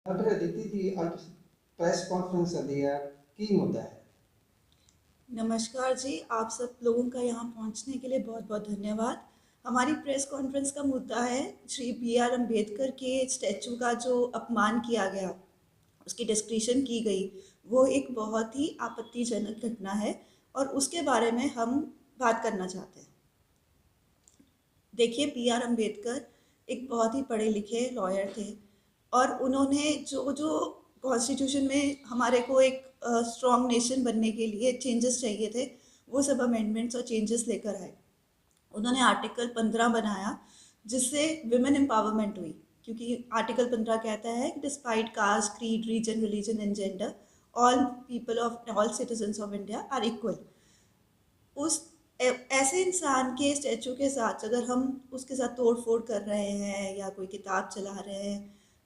Doctor Aditi जी, आज ਤੁਸੀਂ press conference दी है, की मुद्दा है? नमस्कार जी, आप सब लोगों का यहाँ पहुँचने के लिए बहुत-बहुत धन्यवाद। हमारी प्रेस कॉन्फ्रेंस का मुद्दा है श्री बी आर अम्बेडकर के स्टैचू का जो अपमान किया गया, उसकी डिस्क्रिप्शन की गई, वो एक बहुत ही आपत्तिजनक घटना है और उसके बारे में हम बात करना चाहते हैं। देखिए, बी आर अम्बेडकर एक बहुत ही पढ़े लिखे लॉयर थे और उन्होंने जो जो कॉन्स्टिट्यूशन में हमारे को एक स्ट्रॉन्ग नेशन बनने के लिए चेंजेस चाहिए थे, वो सब अमेंडमेंट्स और चेंजेस लेकर आए। उन्होंने आर्टिकल 15 बनाया, जिससे विमेन एम्पावरमेंट हुई, क्योंकि आर्टिकल 15 कहता है कि despite caste, creed, region, religion and gender, all people of all citizens of India are equal. उस ऐसे इंसान के स्टैचू के साथ अगर हम उसके साथ तोड़ फोड़ कर रहे हैं या कोई किताब चला रहे हैं,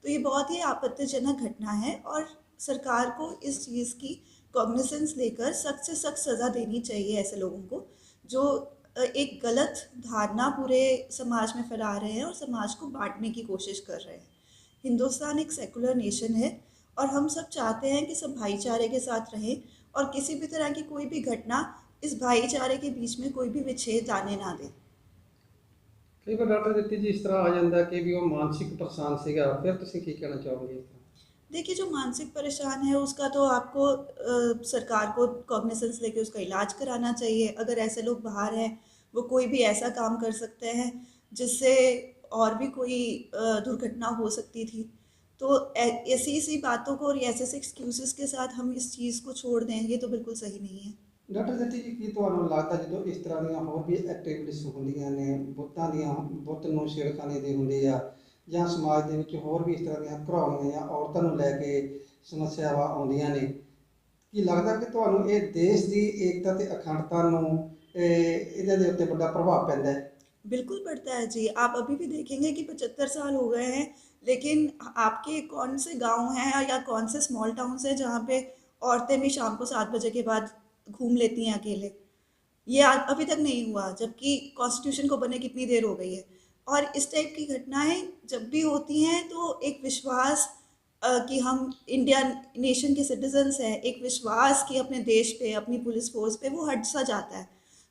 तो ये बहुत ही आपत्तिजनक घटना है और सरकार को इस चीज़ की कॉग्निसेंस लेकर सख्त से सख्त सज़ा देनी चाहिए ऐसे लोगों को जो एक गलत धारणा पूरे समाज में फैला रहे हैं और समाज को बांटने की कोशिश कर रहे हैं। हिंदुस्तान एक सेकुलर नेशन है और हम सब चाहते हैं कि सब भाईचारे के साथ रहें और किसी भी तरह की कोई भी घटना इस भाईचारे के बीच में कोई भी विच्छेद आने ना दें। कई बार डॉक्टर अदिति जी इस तरह आ जाता है कि भी वो मानसिक परेशान ਸੀਗਾ, फिर ਤੁਸੀਂ ਕੀ ਕਹਿਣਾ ਚਾਹੋਗੇ ਇਸ ਤਰ੍ਹਾਂ? देखिए, जो मानसिक परेशान है उसका तो आपको सरकार को कॉग्निसेंस लेके उसका इलाज कराना चाहिए। अगर ऐसे लोग बाहर हैं, वो कोई भी ऐसा काम कर सकते हैं जिससे और भी कोई दुर्घटना हो सकती थी। तो ऐसी ऐसी बातों को और ऐसे ऐसे एक्सक्यूज़ेस के साथ हम इस चीज़ को छोड़ दें, ये तो बिल्कुल सही नहीं है। ਡਾਕਟਰ ਅਦਿਤੀ ਜੀ, ਕੀ ਤੁਹਾਨੂੰ ਲੱਗਦਾ ਜਦੋਂ ਇਸ ਤਰ੍ਹਾਂ ਦੀਆਂ ਹੋਰ ਵੀ ਐਕਟੀਵਿਟੀਜ਼ ਹੁੰਦੀਆਂ ਨੇ, ਬੁੱਤਾਂ ਦੀਆਂ, ਬੁੱਤ ਨੂੰ ਛੇੜਖਾਨੀ ਦੀ ਹੁੰਦੀ ਆ, ਜਾਂ ਸਮਾਜ ਦੇ ਵਿੱਚ ਹੋਰ ਵੀ ਇਸ ਤਰ੍ਹਾਂ ਦੀਆਂ ਘਰਾਉਣੀਆਂ ਜਾਂ ਔਰਤਾਂ ਨੂੰ ਲੈ ਕੇ ਸਮੱਸਿਆਵਾਂ ਆਉਂਦੀਆਂ ਨੇ, ਕੀ ਲੱਗਦਾ ਕਿ ਤੁਹਾਨੂੰ ਇਹ ਦੇਸ਼ ਦੀ ਏਕਤਾ ਤੇ ਅਖੰਡਤਾ ਨੂੰ ਇਹਨਾਂ ਦੇ ਉੱਤੇ ਵੱਡਾ ਪ੍ਰਭਾਵ ਪੈਂਦਾ ਹੈ? बिल्कुल पड़ता है जी। आप अभी भी देखेंगे कि 75 साल हो गए हैं, लेकिन आपके कौन से गाँव हैं या कौन से स्मॉल टाउन्स हैं जहाँ पे औरतें भी शाम को 7 बजे के बाद घूम लेती हैं अकेले। ये अभी तक नहीं हुआ, जबकि कॉन्स्टिट्यूशन को बने कितनी देर हो गई है। और इस टाइप की घटनाएं जब भी होती हैं तो एक विश्वास कि हम इंडिया नेशन के सिटीजन्स हैं, एक विश्वास कि अपने देश पे, अपनी पुलिस फोर्स पे, वो हट सा जाता है।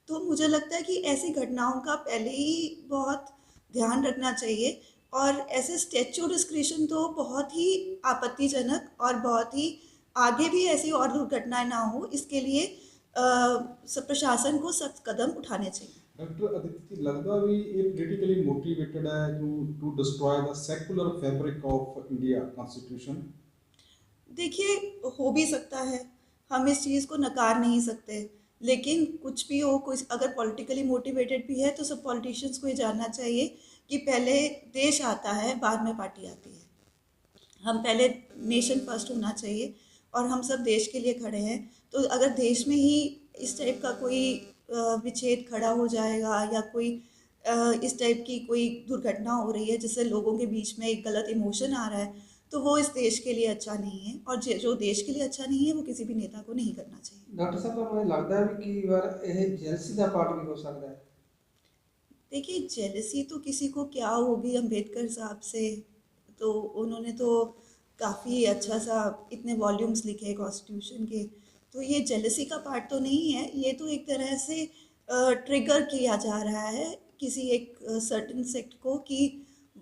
तो मुझे लगता है कि ऐसी घटनाओं का पहले ही बहुत ध्यान रखना चाहिए और ऐसे स्टैच्यू डिस्क्रिप्शन तो बहुत ही आपत्तिजनक और बहुत ही आगे भी ऐसी और दुर्घटनाएं ना हो, इसके लिए प्रशासन को सख्त कदम उठाने चाहिए। डॉक्टर अदिति लगता भी ये politically motivated है to destroy the secular fabric of India constitution। देखिए, हो भी सकता है, हम इस चीज़ को नकार नहीं सकते, लेकिन कुछ भी हो, कुछ अगर पॉलिटिकली मोटिवेटेड भी है तो सब पॉलिटिशियंस को ये जानना चाहिए कि पहले देश आता है, बाद में पार्टी आती है। हम पहले नेशन फर्स्ट होना चाहिए और हम सब देश के लिए खड़े हैं। तो अगर देश में ही इस टाइप का कोई विच्छेद खड़ा हो जाएगा या कोई इस टाइप की कोई दुर्घटना हो रही है जिससे लोगों के बीच में एक गलत इमोशन आ रहा है, तो वो इस देश के लिए अच्छा नहीं है और जो देश के लिए अच्छा नहीं है वो किसी भी नेता को नहीं करना चाहिए। ਡਾਕਟਰ ਸਾਹਿਬ, ਤੁਹਾਨੂੰ ਇਹ ਲੱਗਦਾ ਹੈ ਵੀ ਕਈ ਵਾਰ ਇਹ ਜੈਲਸੀ ਦਾ ਪਾਰਟ भी हो सकता है? देखिए, जेलसी तो किसी को क्या होगी अम्बेडकर साहब से, तो उन्होंने तो काफ़ी अच्छा सा इतने वॉल्यूम्स लिखे कॉन्स्टिट्यूशन के, तो ये जेलसी का पार्ट तो नहीं है। ये तो एक तरह से ट्रिगर किया जा रहा है किसी एक सर्टेन सेक्ट को, कि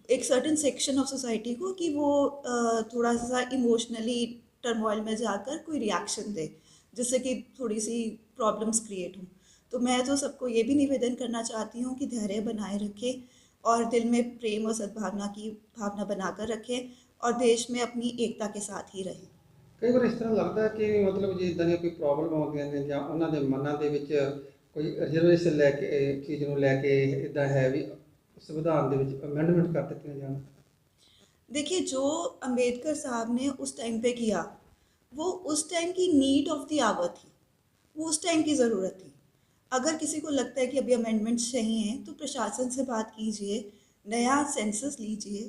एक सर्टेन सेक्शन ऑफ सोसाइटी को, कि वो थोड़ा सा इमोशनली टर्मोइल में जाकर कोई रिएक्शन दे, जिससे कि थोड़ी सी प्रॉब्लम्स क्रिएट हों। तो मैं तो सबको ये भी निवेदन करना चाहती हूँ कि धैर्य बनाए रखें और दिल में प्रेम और सद्भावना की भावना बनाकर रखें और देश में अपनी एकता के साथ ही रहें। ਕਈ ਵਾਰ ਇਸ ਤਰ੍ਹਾਂ ਲੱਗਦਾ ਹੈ ਕਿ ਮਤਲਬ ਜੇ ਇੱਦਾਂ ਦੀਆਂ ਕੋਈ ਪ੍ਰੋਬਲਮ ਆਉਂਦੀਆਂ ਨੇ ਜਾਂ ਉਹਨਾਂ ਦੇ ਮਨਾਂ ਦੇ ਵਿੱਚ ਕੋਈ ਰਿਜ਼ਰਵੇਸ਼ਨ ਲੈ ਕੇ ਇਹ ਚੀਜ਼ ਨੂੰ ਲੈ ਕੇ ਇੱਦਾਂ ਹੈ ਵੀ ਸੰਵਿਧਾਨ ਦੇ ਵਿੱਚ ਅਮੈਂਡਮੈਂਟ कर ਦਿੱਤੀਆਂ ਜਾਣ। देखिए, जो अंबेडकर साहब ने उस टाइम पे किया, वो उस टाइम की नीड ऑफ द आवर थी, वो उस टाइम की ज़रूरत थी। अगर किसी को लगता है कि अभी अमेंडमेंट्स चाहिए तो प्रशासन से बात कीजिए, नया सेंसस लीजिए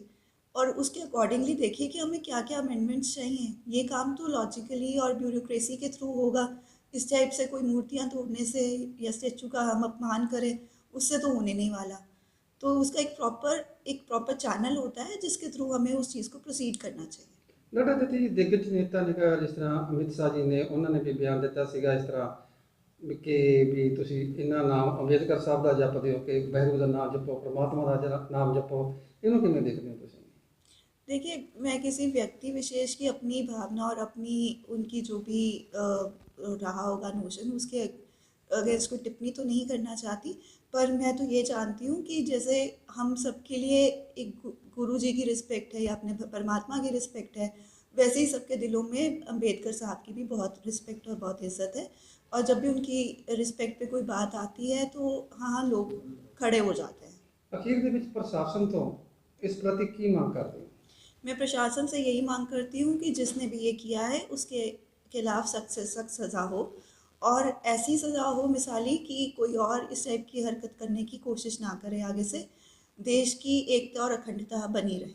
और उसके अकॉर्डिंगली देखिए कि हमें क्या क्या अमेंडमेंट्स चाहिए। ये काम तो लॉजिकली और ब्यूरोक्रेसी के थ्रू होगा। इस टाइप से कोई मूर्तियाँ तोड़ने से या स्टेचू का हम अपमान करें, उससे तो होने नहीं वाला। तो उसका एक प्रॉपर चैनल होता है जिसके थ्रू हमें उस चीज़ को प्रोसीड करना चाहिए। ਡਾਕਟਰ ਦਿੱਤੀ ਜੀ ਦਿੱਗਜ ਨੇਤਾ ਨੇ ਕਿਹਾ, ਜਿਸ ਤਰ੍ਹਾਂ ਅਮਿਤ ਸ਼ਾਹ ਜੀ ਨੇ ਉਹਨਾਂ ਨੇ ਵੀ ਬਿਆਨ ਦਿੱਤਾ ਸੀਗਾ ਇਸ ਤਰ੍ਹਾਂ ਵੀ ਤੁਸੀਂ ਇਹਨਾਂ ਨਾਮ ਅੰਬੇਦਕਰ ਸਾਹਿਬ ਦਾ ਜਪਦੇ ਹੋ ਕਿ ਵਾਹਿਗੁਰੂ ਦਾ ਨਾਮ ਜਪੋ, ਪ੍ਰਮਾਤਮਾ ਦਾ ਨਾਮ ਜਪੋ, ਇਹਨੂੰ ਕਿਵੇਂ देखते हो ਤੁਸੀਂ? देखिए, मैं किसी व्यक्ति विशेष की अपनी भावना और अपनी उनकी जो भी रहा होगा नोशन उसके अगेंस्ट कोई टिप्पणी तो नहीं करना चाहती, पर मैं तो ये जानती हूँ कि जैसे हम सबके लिए एक गुरु जी की रिस्पेक्ट है या अपने परमात्मा की रिस्पेक्ट है, वैसे ही सबके दिलों में अंबेडकर साहब की भी बहुत रिस्पेक्ट और बहुत इज्जत है। और जब भी उनकी रिस्पेक्ट पे कोई बात आती है तो हाँ लोग खड़े हो जाते हैं। ਅਖੀਰ ਦੇ ਵਿੱਚ ਪ੍ਰਸ਼ਾਸਨ ਤੋਂ ਇਸ ਪ੍ਰਤੀ ਕੀ ਮੰਗ ਕਰਦੇ ਹੋ? मैं प्रशासन से यही मांग करती हूँ कि जिसने भी ये किया है उसके खिलाफ सख्त से सख्त सज़ा हो, और ऐसी सज़ा हो मिसाली कि कोई और इस टाइप की हरकत करने की कोशिश ना करे आगे से। देश की एकता और अखंडता बनी रहे।